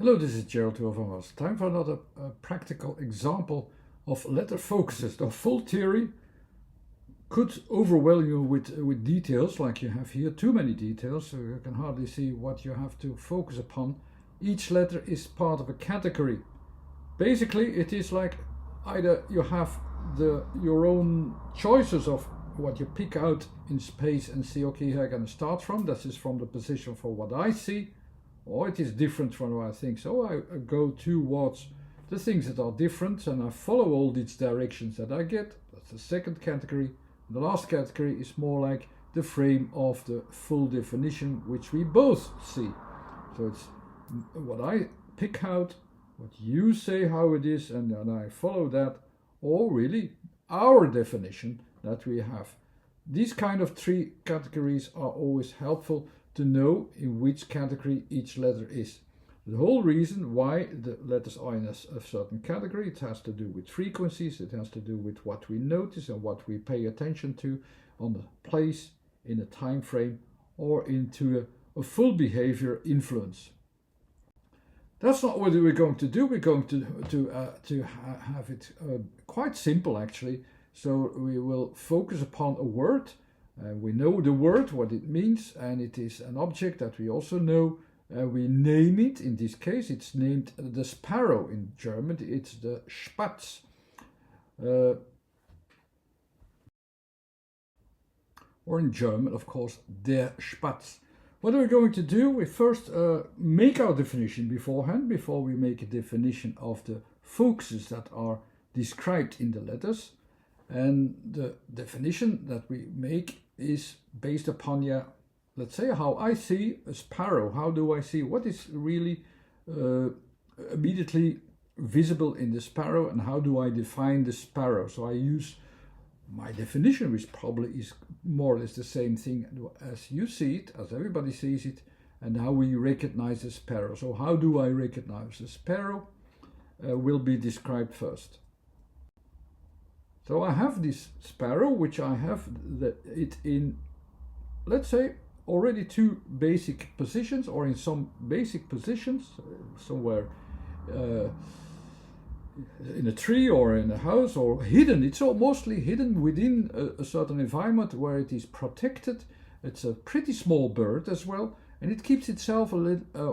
Hello, this is Gerald Overmars. Time for another practical example of letter focuses. The full theory could overwhelm you with details like you have here, too many details, so you can hardly see what you have to focus upon. Each letter is part of a category. Basically, it is like either you have your own choices of what you pick out in space and see, okay, here I'm going to start from. This is from the position for what I see. Or it is different from what I think. So I go towards the things that are different and I follow all these directions that I get. That's the second category. The last category is more like the frame of the full definition, which we both see. So it's what I pick out, what you say how it is, and then I follow that, or really our definition that we have. These kind of three categories are always helpful to know in which category each letter is. The whole reason why the letters are in a certain category, it has to do with frequencies, it has to do with what we notice and what we pay attention to on the place, in a time frame, or into a full behavior influence. That's not what we're going to do. We're going to have it quite simple actually. So we will focus upon a word. We know the word, what it means, and it is an object that we also know. We name it. In this case, it's named the sparrow. In German, it's the Spatz. Or in German, of course, der Spatz. What are we going to do? We first make our definition beforehand, before we make a definition of the focuses that are described in the letters. And the definition that we make is based upon, let's say, how I see a sparrow. How do I see what is really immediately visible in the sparrow, and how do I define the sparrow? So I use my definition, which probably is more or less the same thing as you see it, as everybody sees it, and how we recognize the sparrow. So how do I recognize the sparrow will be described first. So I have this sparrow, which I have it in, let's say, already two basic positions, or in some basic positions, somewhere in a tree or in a house, or hidden. It's all mostly hidden within a certain environment where it is protected. It's a pretty small bird as well, and it keeps itself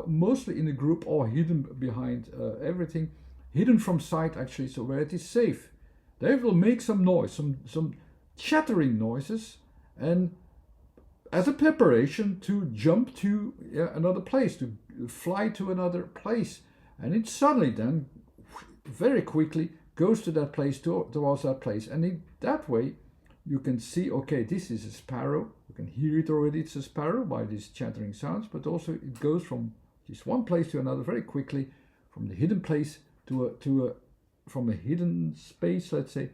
mostly in a group or hidden behind everything, hidden from sight actually, so where it is safe. They will make some noise, some chattering noises, and as a preparation to jump to another place, to fly to another place. And it suddenly then, very quickly, goes to that place, towards that place. And in that way, you can see, okay, this is a sparrow. You can hear it already, it's a sparrow by these chattering sounds, but also it goes from this one place to another very quickly, from the hidden place from a hidden space, let's say,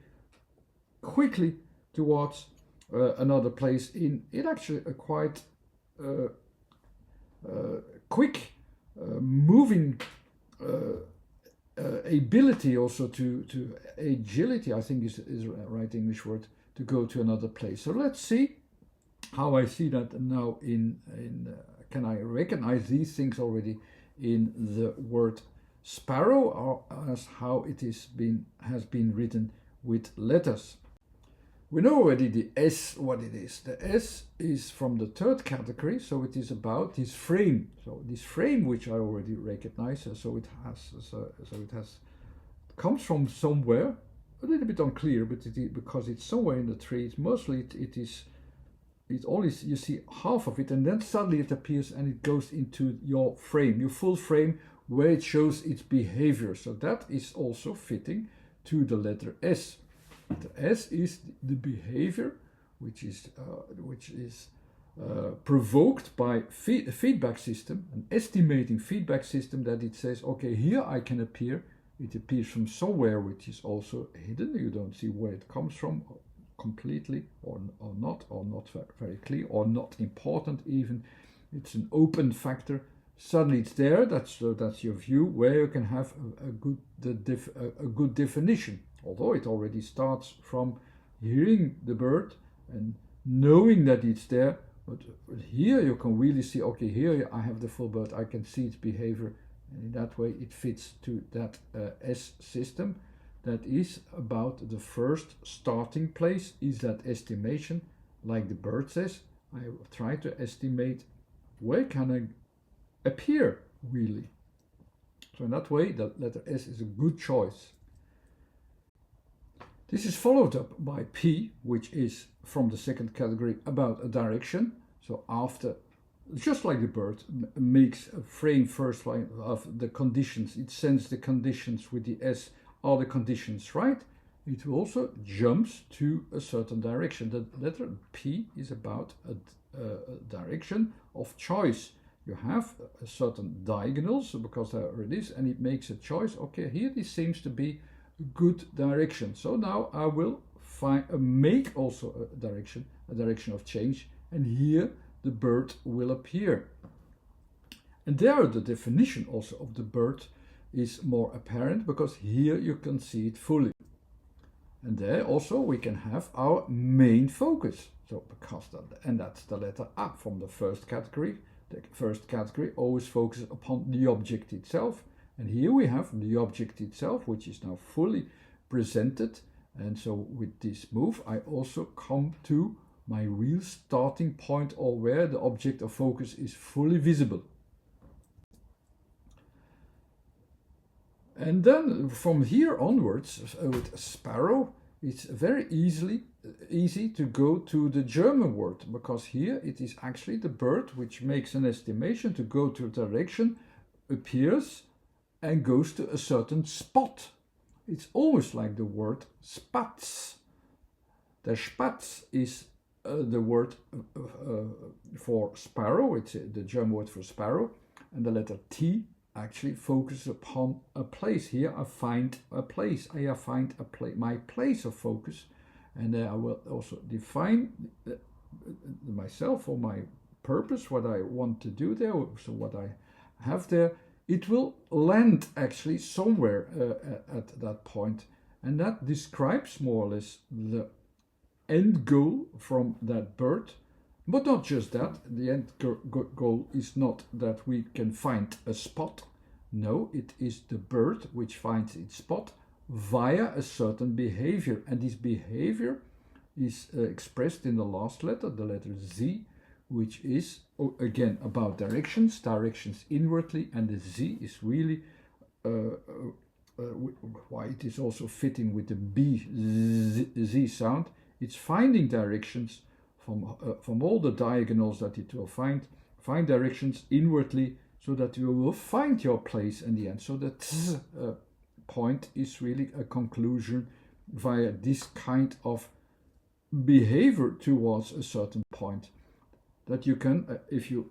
quickly towards another place in actually a quite quick moving ability, also to agility, I think is the right English word, to go to another place. So let's see how I see that now can I recognize these things already in the word sparrow, or as how it has been written with letters. We know already the S, what it is. The S is from the third category, so it is about this frame. So this frame, which I already recognize, so it comes from somewhere, a little bit unclear, but because it's somewhere in the tree. It's mostly it always, you see half of it, and then suddenly it appears and it goes into your frame, your full frame, where it shows its behavior. So that is also fitting to the letter S. The S is the behavior which is provoked by a feedback system, an estimating feedback system, that it says, okay, here I can appear. It appears from somewhere which is also hidden. You don't see where it comes from completely, or not very clear, or not important even. It's an open factor. Suddenly it's there. That's your view, where you can have a good definition. Although it already starts from hearing the bird and knowing that it's there, but here you can really see, okay, here I have the full bird. I can see its behavior And in that way it fits to that S system. That is about the first starting place is that estimation, like the bird says. I try to estimate where can I appear really. So in that way the letter S is a good choice. This is followed up by P, which is from the second category about a direction. So after, just like the bird makes a frame first line of the conditions, it sends the conditions with the S, are the conditions right? It also jumps to a certain direction. The letter P is about a direction of choice. You have a certain diagonals, because there it is, and it makes a choice. Okay, here this seems to be a good direction. So now I will make also a direction of change, and here the bird will appear. And there the definition also of the bird is more apparent, because here you can see it fully. And there also we can have our main focus. So because and that's the letter A from the first category. The first category always focuses upon the object itself. And here we have the object itself, which is now fully presented. And so with this move, I also come to my real starting point, or where the object of focus is fully visible. And then from here onwards, with sparrow, it's very easy to go to the German word, because here it is actually the bird which makes an estimation to go to a direction, appears and goes to a certain spot. It's almost like the word Spatz. The Spatz is the word for sparrow. It's the German word for sparrow, and the letter T actually focuses upon a place. Here I find a place. I find my place of focus, and I will also define myself or my purpose, what I want to do there. So what I have there, it will land actually somewhere at that point, and that describes more or less the end goal from that bird. But not just that, the end goal is not that we can find a spot. No, it is the bird which finds its spot via a certain behavior. And this behavior is expressed in the last letter, the letter Z, which is, again, about directions inwardly. And the Z is really why it is also fitting with the B, Z sound. It's finding directions from all the diagonals that it will find directions inwardly, so that you will find your place in the end. So that point is really a conclusion via this kind of behavior towards a certain point, that you can, if you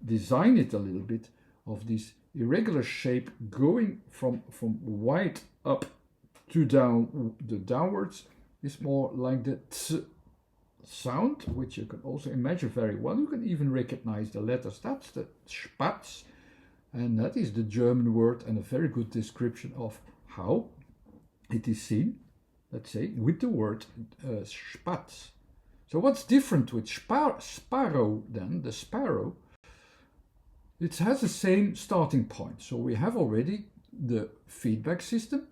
design it a little bit, of this irregular shape going from wide up to downwards, is more like the t sound, which you can also imagine very well. You can even recognize the letters. That's the Spatz, and that is the German word, and a very good description of how it is seen, let's say, with the word Spatz. So what's different with sparrow then? The sparrow, it has the same starting point. So we have already the feedback system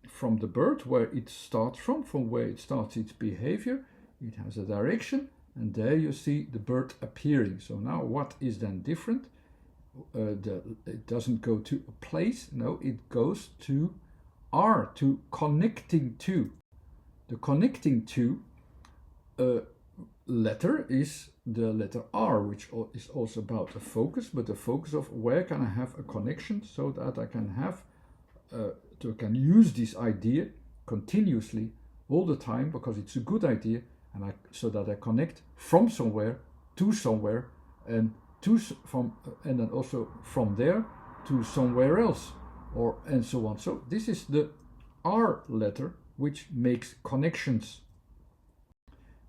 from the bird, where it starts from where it starts its behavior. It has a direction, and there you see the bird appearing. So now what is then different? It doesn't go to a place, no, it goes to R, to connecting to. The connecting to letter is the letter R, which is also about a focus, but the focus of where can I have a connection, so that I can have can use this idea continuously all the time, because it's a good idea, and so that I connect from somewhere to somewhere, and and then also from there to somewhere else, and so on. So this is the R letter, which makes connections.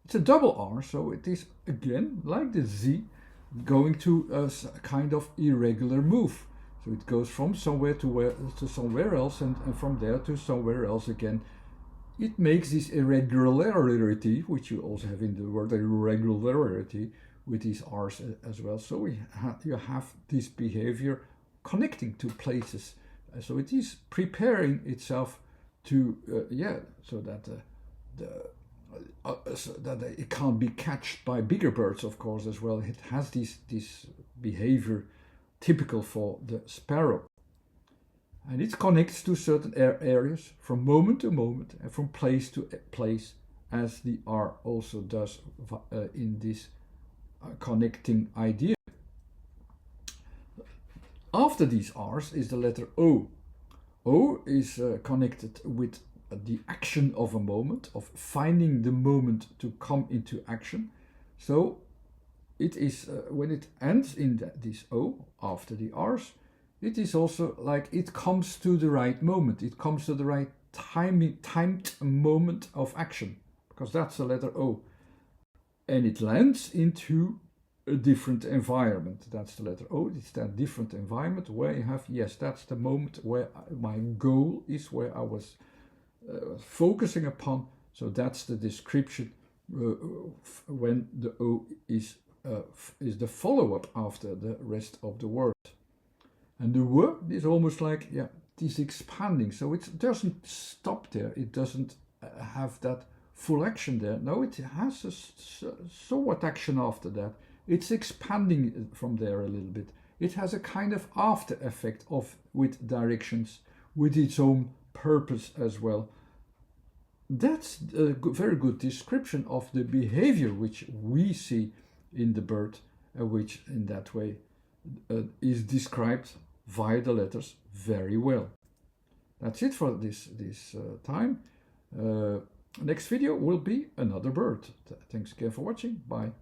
It's a double R, so it is again like the Z, going to a kind of irregular move. So it goes from somewhere to somewhere else, and from there to somewhere else again. It makes this irregularity, which you also have in the word irregularity, with these R's as well. So you have this behavior connecting to places. So it is preparing itself to, so that so that it can't be catched by bigger birds, of course, as well. It has this behavior typical for the sparrow. And it connects to certain areas from moment to moment and from place to place, as the R also does in this connecting idea. After these R's is the letter O. O is connected with the action of a moment, of finding the moment to come into action. So it is, when it ends in this O, after the R's, it is also like it comes to the right moment. It comes to the right timed moment of action, because that's the letter O. And it lands into a different environment. That's the letter O. It's that different environment where you have, yes, that's the moment where my goal is, where I was focusing upon. So that's the description when the O is the follow-up after the rest of the word. And the word is almost like, it is expanding. So it doesn't stop there. It doesn't have that full action there. No, it has a somewhat action after that. It's expanding from there a little bit. It has a kind of after effect with directions, with its own purpose as well. That's a very good description of the behavior which we see in the bird, which in that way is described via the letters very well. That's it for this time. Next video will be another bird. Thanks again for watching. Bye.